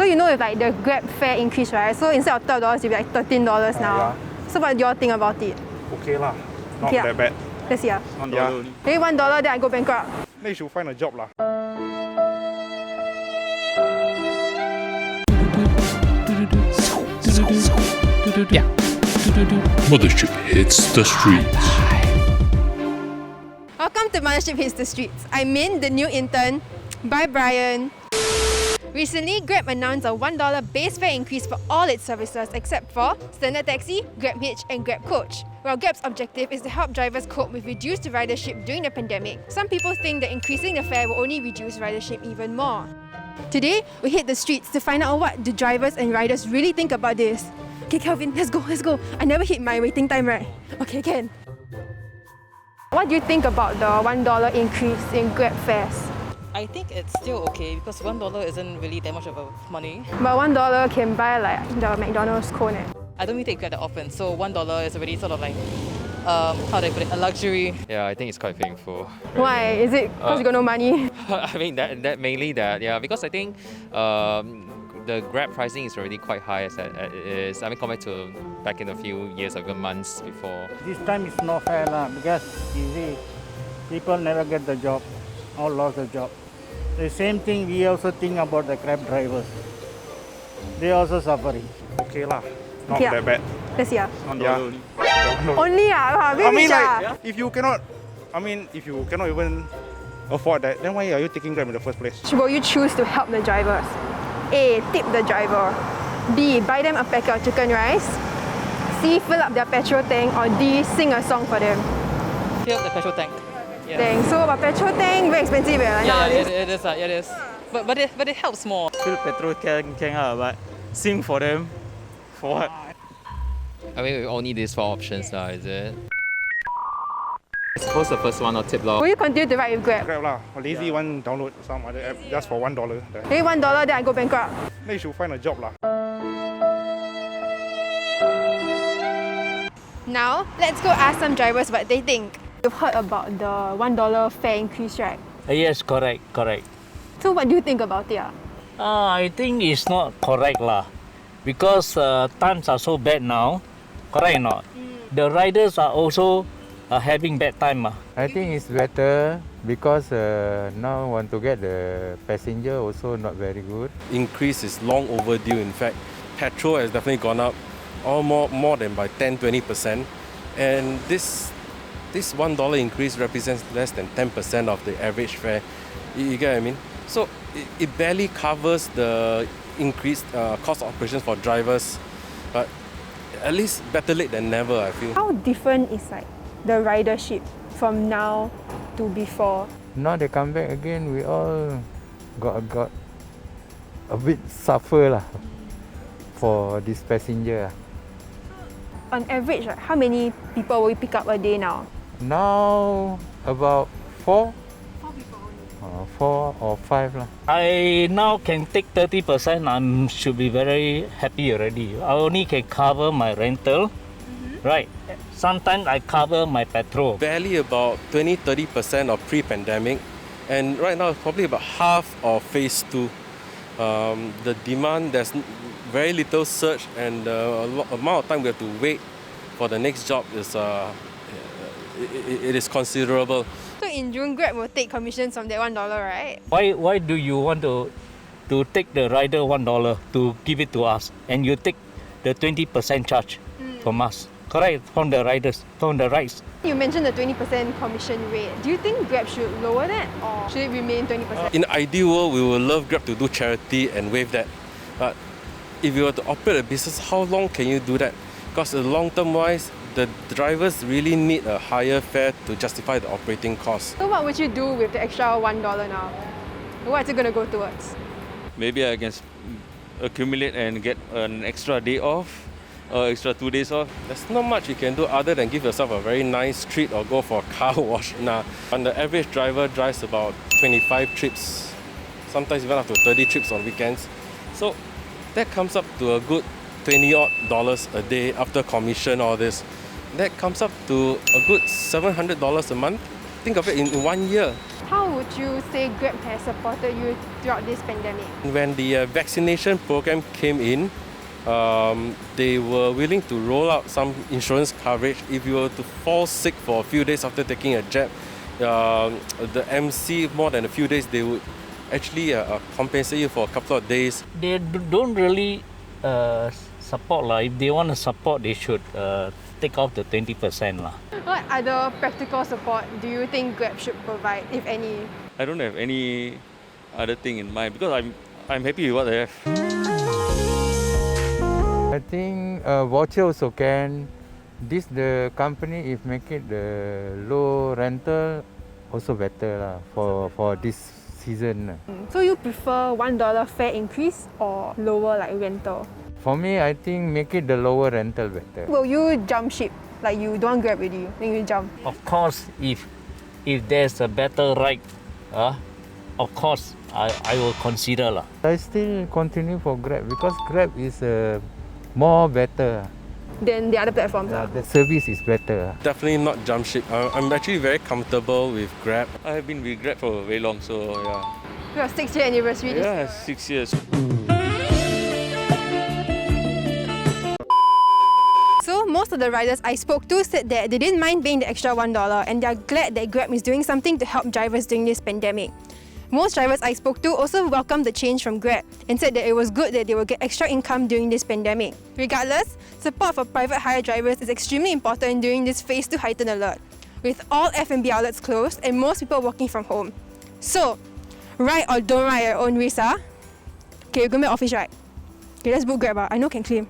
So you know if like the Grab fare increase, right? So instead of $12, it'll be like $13 now. Yeah. So what do you all think about it? Okay lah, not Okay, that bad. Let's see. Yeah. Maybe $1, then I go bankrupt. They should find a job lah. Mothership Hits the Streets. Welcome to Mothership Hits the Streets. I'm Min, the new intern. Bye, Brian. Recently, Grab announced a $1 base fare increase for all its services except for Standard Taxi, Grab Hitch and Grab Coach. While Grab's objective is to help drivers cope with reduced ridership during the pandemic, some people think that increasing the fare will only reduce ridership even more. Today, we hit the streets to find out what the drivers and riders really think about this. Okay, Kelvin, let's go. I never hit my waiting time, right? Okay, Ken. What do you think about the $1 increase in Grab fares? I think it's still okay because $1 isn't really that much of a money. But $1 can buy like the McDonald's cone. I don't really take Grab that often, so $1 is already sort of like, how do I put it, a luxury. Yeah, I think it's quite painful. Why? Is it because you got no money? I mean, that mainly that, yeah, because I think the Grab pricing is already quite high as it is. I mean, compared to back in a few years ago, months before. This time it's not fair lah, because you see, people never get the job, all lost the job. The same thing we also think about the Grab drivers. They also suffering. Okay lah, not Okay, that bad. Let's see. Yeah. Only I mean, like, if you cannot even afford that, then why are you taking Grab in the first place? Will you choose to help the drivers? A. Tip the driver. B. Buy them a packet of chicken rice. C. Fill up their petrol tank. Or D. Sing a song for them. Fill up the petrol tank. Yeah. Dang, so about petrol tank, very expensive nowadays. It is. But it helps more. Fill petrol can but sing for them, for what? I mean, we all need these 4 options now, is it? I suppose the first one or tip log. Will you continue to ride with Grab? Grab lah, a lazy one download some other app just for $1. Maybe $1, then I go bankrupt. They should find a job lah. Now, let's go ask some drivers what they think. You've heard about the $1 fare increase, right? Yes, correct. So what do you think about it? I think it's not correct lah, because times are so bad now. Correct or not? The riders are also having bad time. I think it's better because now want to get the passenger also not very good. Increase is long overdue. In fact, petrol has definitely gone up more than by 10-20%, and this $1 increase represents less than 10% of the average fare. You get what I mean? So it barely covers the increased cost of operations for drivers, but at least better late than never, I feel. How different is like the ridership from now to before? Now they come back again, we all got a bit suffer lah for this passenger. On average, how many people will you pick up a day now? Now about 4. 4 or 5 lah. I now can take 30%. I should be very happy already. I only can cover my rental, right? Sometimes I cover my petrol. Barely about 20-30% of pre-pandemic, and right now it's probably about half of phase 2. The demand, there's very little surge, and the amount of time we have to wait for the next job is it is considerable. So in June, Grab will take commissions from that $1, right? Why do you want to take the rider $1 to give it to us, and you take the 20% charge from us? Correct, from the riders, from the rides. You mentioned the 20% commission rate. Do you think Grab should lower that, or should it remain 20%? In an ideal world, we would love Grab to do charity and waive that. But if you were to operate a business, how long can you do that? Because long-term wise, the drivers really need a higher fare to justify the operating costs. So what would you do with the extra $1 now? What's it going to go towards? Maybe I can accumulate and get an extra day off, or extra 2 days off. There's not much you can do other than give yourself a very nice treat or go for a car wash. And the average driver drives about 25 trips, sometimes even up to 30 trips on weekends. So that comes up to a good $20 a day after commission, all this. That comes up to a good $700 a month. Think of it in 1 year. How would you say Grab has supported you throughout this pandemic? When the vaccination program came in, they were willing to roll out some insurance coverage. If you were to fall sick for a few days after taking a jab, the MC, more than a few days, they would actually compensate you for a couple of days. They don't really support. If they want to support, they should take off the 20%. What other practical support do you think Grab should provide, if any? I don't have any other thing in mind because I'm happy with what I have. I think voucher also can. The company, if make it the low rental, also better for this season. So you prefer $1 fare increase or lower rental? For me, I think make it the lower rental better. Will you jump ship? You don't want Grab with you, then you jump? Of course, if there's a better ride, of course, I will consider. I still continue for Grab because Grab is more better. Than the other platforms? The service is better. Definitely not jump ship. I'm actually very comfortable with Grab. I have been with Grab for very long, so yeah. Your 6th-year anniversary this year. 6 years. So most of the riders I spoke to said that they didn't mind paying the extra $1 and they're glad that Grab is doing something to help drivers during this pandemic. Most drivers I spoke to also welcomed the change from Grab and said that it was good that they will get extra income during this pandemic. Regardless, support for private hire drivers is extremely important during this phase 2 heightened alert, with all F&B outlets closed and most people working from home. So, ride or don't ride at your own risk, Okay, we're going to office, right? Okay, let's book Grab, I know can claim.